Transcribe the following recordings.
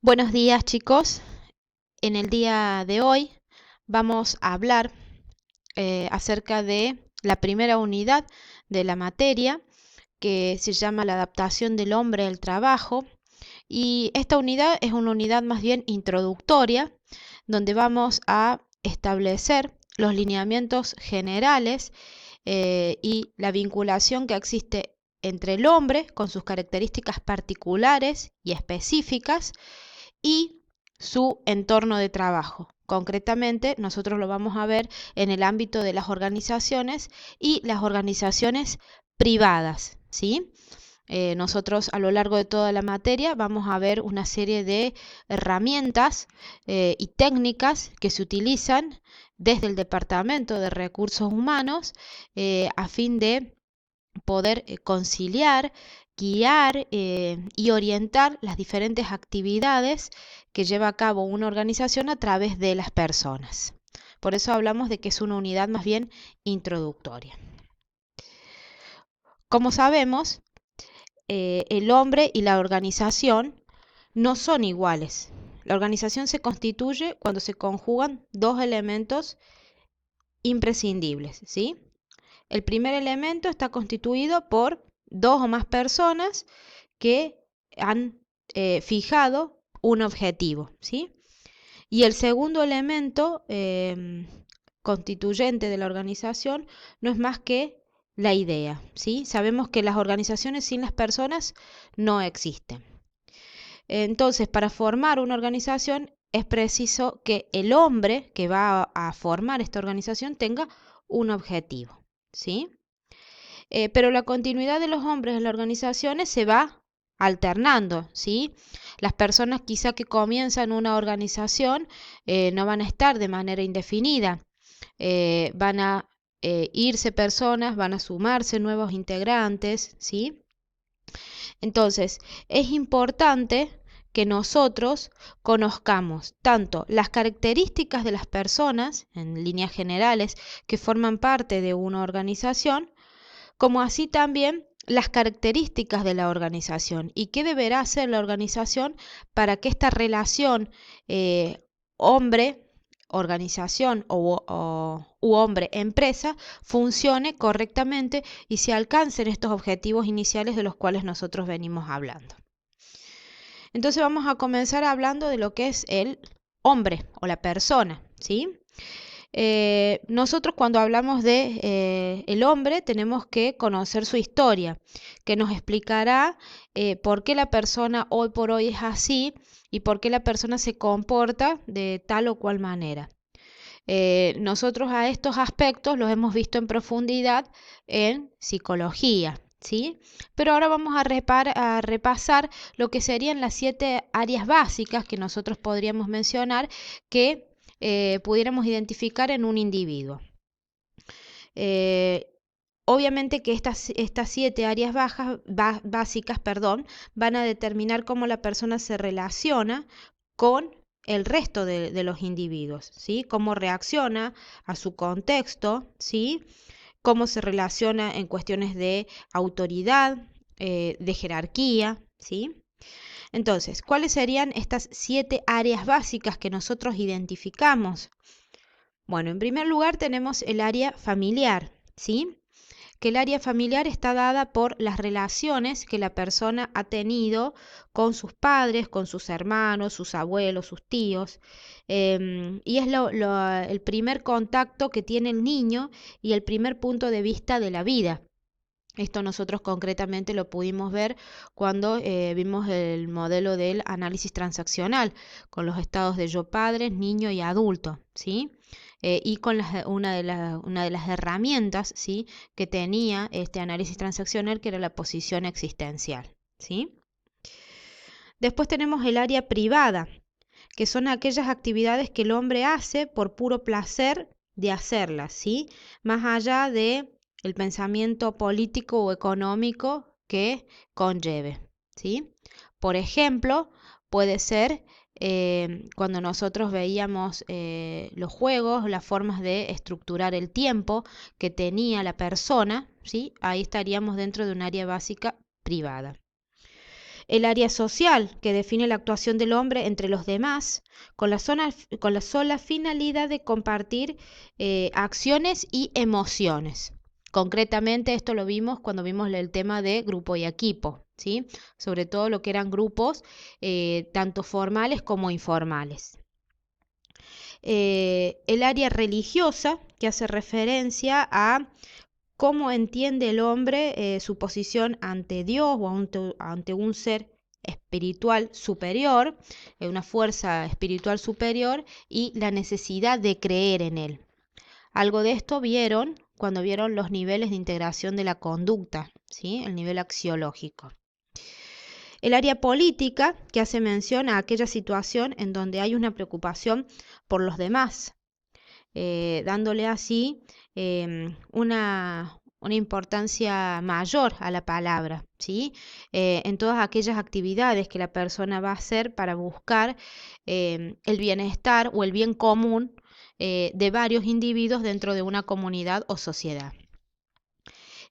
Buenos días, chicos. En el día de hoy vamos a hablar acerca de la primera unidad de la materia, que se llama la adaptación del hombre al trabajo. Y esta unidad es una unidad más bien introductoria, donde vamos a establecer los lineamientos generales y la vinculación que existe entre el hombre con sus características particulares y específicas y su entorno de trabajo. Concretamente, nosotros lo vamos a ver en el ámbito de las organizaciones y las organizaciones privadas, ¿sí? Nosotros a lo largo de toda la materia vamos a ver una serie de herramientas y técnicas que se utilizan desde el Departamento de Recursos Humanos a fin de poder conciliar, guiar y orientar las diferentes actividades que lleva a cabo una organización a través de las personas. Por eso hablamos de que es una unidad más bien introductoria. Como sabemos, el hombre y la organización no son iguales. La organización se constituye cuando se conjugan dos elementos imprescindibles, ¿sí? El primer elemento está constituido por dos o más personas que han fijado un objetivo, ¿sí? Y el segundo elemento constituyente de la organización no es más que la idea, ¿sí? Sabemos que las organizaciones sin las personas no existen. Entonces, para formar una organización es preciso que el hombre que va a formar esta organización tenga un objetivo, ¿sí? Pero la continuidad de los hombres en las organizaciones se va alternando, ¿sí? Las personas quizá que comienzan una organización no van a estar de manera indefinida, van a irse personas, van a sumarse nuevos integrantes, ¿sí? Entonces, es importante que nosotros conozcamos tanto las características de las personas, en líneas generales, que forman parte de una organización, como así también las características de la organización y qué deberá hacer la organización para que esta relación hombre, organización u hombre-empresa funcione correctamente y se alcancen estos objetivos iniciales de los cuales nosotros venimos hablando. Entonces vamos a comenzar hablando de lo que es el hombre o la persona, ¿sí? Nosotros cuando hablamos de el hombre tenemos que conocer su historia, que nos explicará por qué la persona hoy por hoy es así y por qué la persona se comporta de tal o cual manera. Nosotros a estos aspectos los hemos visto en profundidad en psicología, ¿sí? Pero ahora vamos a repasar lo que serían las 7 áreas básicas que nosotros podríamos mencionar que pudiéramos identificar en un individuo. Obviamente que estas 7 áreas básicas van a determinar cómo la persona se relaciona con el resto de los individuos, ¿sí? Cómo reacciona a su contexto, ¿sí? Cómo se relaciona en cuestiones de autoridad, de jerarquía, ¿sí? Entonces, ¿cuáles serían estas 7 áreas básicas que nosotros identificamos? Bueno, en primer lugar tenemos el área familiar, ¿sí? Que el área familiar está dada por las relaciones que la persona ha tenido con sus padres, con sus hermanos, sus abuelos, sus tíos, y es el primer contacto que tiene el niño y el primer punto de vista de la vida. Esto nosotros concretamente lo pudimos ver cuando vimos el modelo del análisis transaccional con los estados de yo padre, niño y adulto, ¿sí? Y con una de las herramientas, ¿sí?, que tenía este análisis transaccional, que era la posición existencial, ¿sí? Después tenemos el área privada, que son aquellas actividades que el hombre hace por puro placer de hacerlas, ¿sí? Más allá de el pensamiento político o económico que conlleve, ¿sí? Por ejemplo, puede ser cuando nosotros veíamos los juegos, las formas de estructurar el tiempo que tenía la persona, ¿sí? Ahí estaríamos dentro de un área básica privada. El área social, que define la actuación del hombre entre los demás, con la sola finalidad de compartir acciones y emociones. Concretamente, esto lo vimos cuando vimos el tema de grupo y equipo, ¿sí? Sobre todo lo que eran grupos tanto formales como informales. El área religiosa, que hace referencia a cómo entiende el hombre su posición ante Dios o ante un ser espiritual superior, una fuerza espiritual superior y la necesidad de creer en él. Algo de esto vieron cuando vieron los niveles de integración de la conducta, ¿sí? El nivel axiológico. El área política, que hace mención a aquella situación en donde hay una preocupación por los demás, dándole así una importancia mayor a la palabra, ¿sí? En todas aquellas actividades que la persona va a hacer para buscar el bienestar o el bien común de varios individuos dentro de una comunidad o sociedad.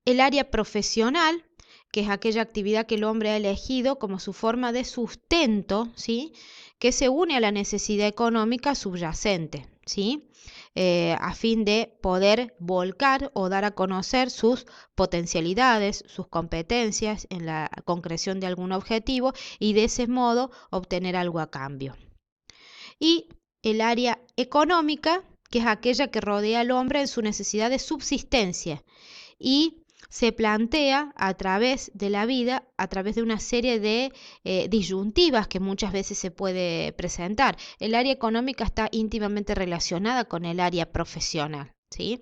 El área profesional, que es aquella actividad que el hombre ha elegido como su forma de sustento, ¿sí? Que se une a la necesidad económica subyacente, ¿sí? A fin de poder volcar o dar a conocer sus potencialidades, sus competencias en la concreción de algún objetivo y de ese modo obtener algo a cambio. Y el área económica, que es aquella que rodea al hombre en su necesidad de subsistencia y se plantea a través de la vida, a través de una serie de disyuntivas que muchas veces se puede presentar. El área económica está íntimamente relacionada con el área profesional, ¿sí?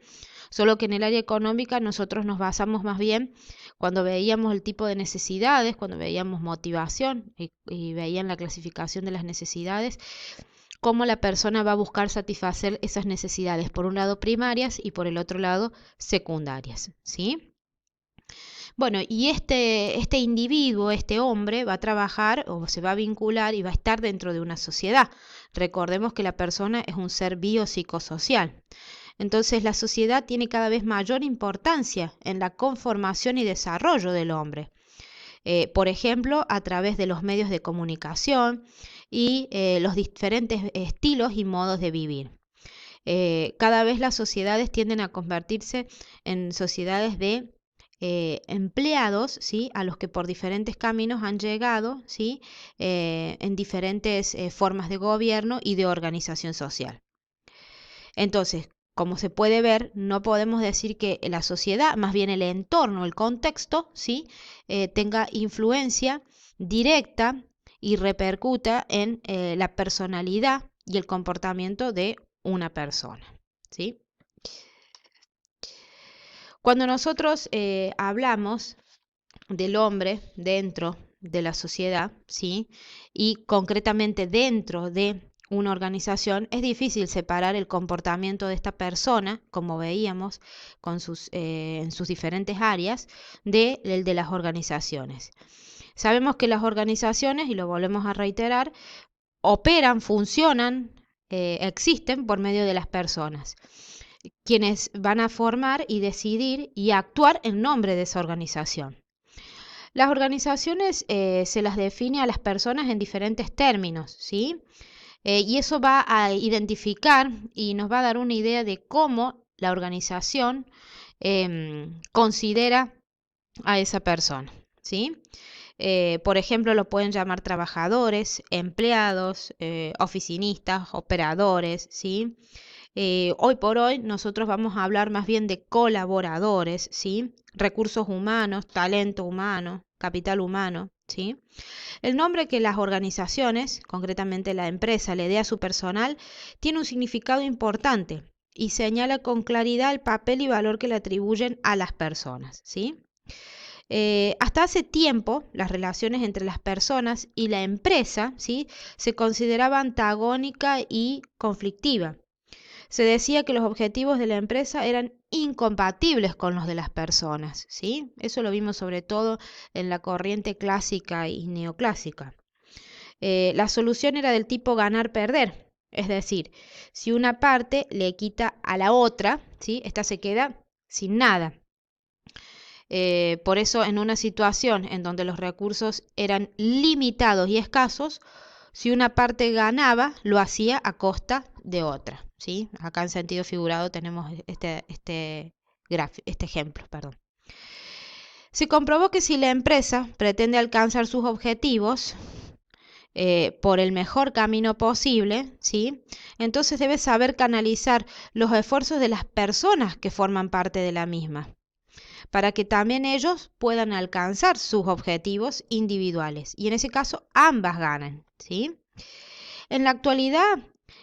Solo que en el área económica nosotros nos basamos más bien cuando veíamos el tipo de necesidades, cuando veíamos motivación y veían la clasificación de las necesidades, cómo la persona va a buscar satisfacer esas necesidades, por un lado primarias y por el otro lado secundarias, ¿sí? Bueno, y este individuo, este hombre, va a trabajar o se va a vincular y va a estar dentro de una sociedad. Recordemos que la persona es un ser biopsicosocial. Entonces la sociedad tiene cada vez mayor importancia en la conformación y desarrollo del hombre. Por ejemplo, a través de los medios de comunicación y los diferentes estilos y modos de vivir. Cada vez las sociedades tienden a convertirse en sociedades de empleados, ¿sí? A los que por diferentes caminos han llegado, ¿sí? En diferentes formas de gobierno y de organización social. Entonces, como se puede ver, no podemos decir que la sociedad, más bien el entorno, el contexto, ¿sí? Tenga influencia directa y repercuta en la personalidad y el comportamiento de una persona, ¿sí? Cuando nosotros hablamos del hombre dentro de la sociedad, ¿sí? Y concretamente dentro de una organización, es difícil separar el comportamiento de esta persona, como veíamos en sus diferentes áreas, del de las organizaciones. Sabemos que las organizaciones, y lo volvemos a reiterar, operan, funcionan, existen por medio de las personas, quienes van a formar y decidir y actuar en nombre de esa organización. Las organizaciones se las define a las personas en diferentes términos, ¿sí? Y eso va a identificar y nos va a dar una idea de cómo la organización considera a esa persona, ¿sí? Por ejemplo, lo pueden llamar trabajadores, empleados, oficinistas, operadores, ¿sí? Hoy por hoy nosotros vamos a hablar más bien de colaboradores, ¿sí? Recursos humanos, talento humano, capital humano, ¿sí? El nombre que las organizaciones, concretamente la empresa, le dé a su personal, tiene un significado importante y señala con claridad el papel y valor que le atribuyen a las personas, ¿sí? Hasta hace tiempo, las relaciones entre las personas y la empresa, ¿sí? Se consideraba antagónica y conflictiva. Se decía que los objetivos de la empresa eran incompatibles con los de las personas, ¿sí? Eso lo vimos sobre todo en la corriente clásica y neoclásica. La solución era del tipo ganar-perder, es decir, si una parte le quita a la otra, ¿sí? Esta se queda sin nada. Por eso, en una situación en donde los recursos eran limitados y escasos, si una parte ganaba, lo hacía a costa de otra, ¿sí? Acá en sentido figurado tenemos este ejemplo, perdón. Se comprobó que si la empresa pretende alcanzar sus objetivos por el mejor camino posible, ¿sí? Entonces debe saber canalizar los esfuerzos de las personas que forman parte de la misma, para que también ellos puedan alcanzar sus objetivos individuales. Y en ese caso, ambas ganan, ¿sí? En la actualidad,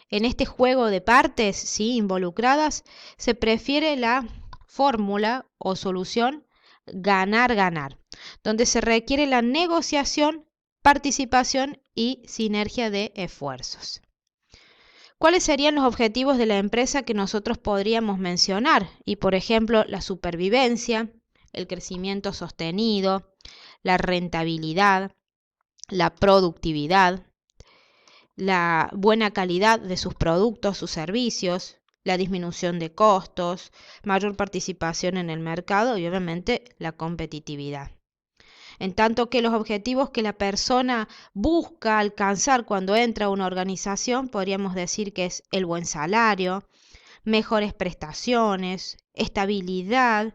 en este juego de partes, ¿sí?, involucradas, se prefiere la fórmula o solución ganar-ganar, donde se requiere la negociación, participación y sinergia de esfuerzos. ¿Cuáles serían los objetivos de la empresa que nosotros podríamos mencionar? Y por ejemplo, la supervivencia, el crecimiento sostenido, la rentabilidad, la productividad, la buena calidad de sus productos, sus servicios, la disminución de costos, mayor participación en el mercado y obviamente la competitividad. En tanto que los objetivos que la persona busca alcanzar cuando entra a una organización, podríamos decir que es el buen salario, mejores prestaciones, estabilidad,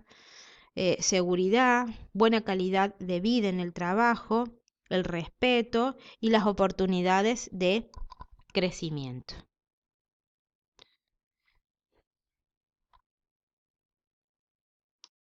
seguridad, buena calidad de vida en el trabajo, el respeto y las oportunidades de crecimiento.